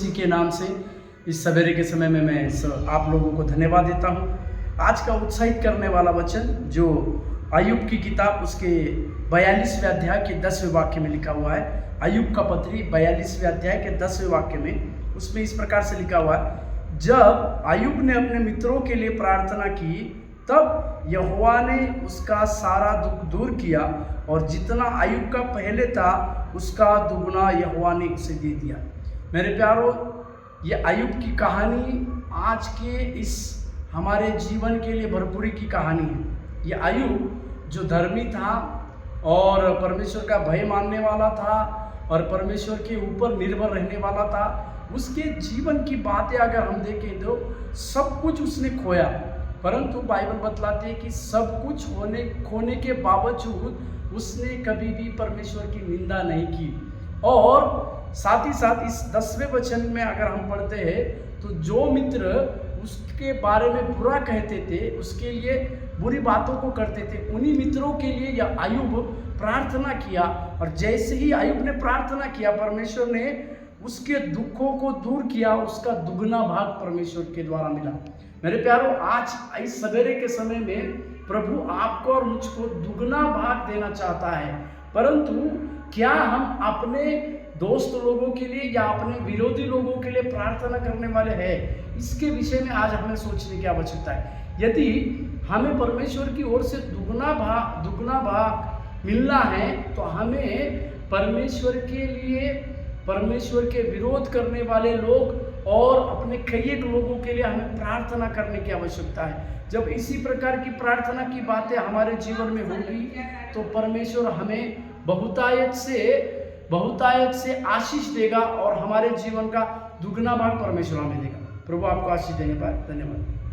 मसीह के नाम से इस सवेरे के समय में मैं आप लोगों को धन्यवाद देता हूं। आज का उत्साहित करने वाला वचन जो अय्यूब की किताब उसके 42वें अध्याय के 10वें वाक्य में लिखा हुआ है। अय्यूब का पत्री 42वें अध्याय के 10वें वाक्य में उसमें इस प्रकार से लिखा हुआ है, जब अय्यूब ने अपने मित्रों के लिए प्रार्थना की तब यहोवा ने उसका सारा दुख दूर किया और जितना अय्यूब का पहले था उसका दुगना यहोवा ने उसे दे दिया। मेरे प्यारों, ये अय्यूब की कहानी आज के इस हमारे जीवन के लिए भरपूरी की कहानी है। ये अय्यूब जो धर्मी था और परमेश्वर का भय मानने वाला था और परमेश्वर के ऊपर निर्भर रहने वाला था, उसके जीवन की बातें अगर हम देखें तो सब कुछ उसने खोया, परंतु बाइबल बतलाती है कि सब कुछ खोने के बावजूद उसने कभी भी परमेश्वर की निंदा नहीं की। और साथ ही साथ इस 10वें वचन में अगर हम पढ़ते हैं तो जो मित्र उसके बारे में बुरा कहते थे, उसके लिए बुरी बातों को करते थे, उन्हीं मित्रों के लिए यह अय्यूब प्रार्थना किया। और जैसे ही अय्यूब ने प्रार्थना किया, परमेश्वर ने उसके दुखों को दूर किया, उसका दुगना भाग परमेश्वर के द्वारा मिला। मेरे प्यारों, आज इस सवेरे के समय में प्रभु आपको और मुझको दुगना भाग देना चाहता है, परंतु क्या हम अपने दोस्त लोगों के लिए या अपने विरोधी लोगों के लिए प्रार्थना करने वाले हैं? इसके विषय में आज हमें सोचने की आवश्यकता है। यदि हमें परमेश्वर की ओर से दुगना भाग मिलना है तो हमें परमेश्वर के लिए, परमेश्वर के विरोध करने वाले लोग और अपने कई लोगों के लिए हमें प्रार्थना करने की आवश्यकता है। जब इसी प्रकार की प्रार्थना की बातें हमारे जीवन में होगी तो परमेश्वर हमें बहुतायत से आशीष देगा और हमारे जीवन का दुगना भाग परमेश्वर हमें देगा। प्रभु आपको आशीष देने पाए। धन्यवाद।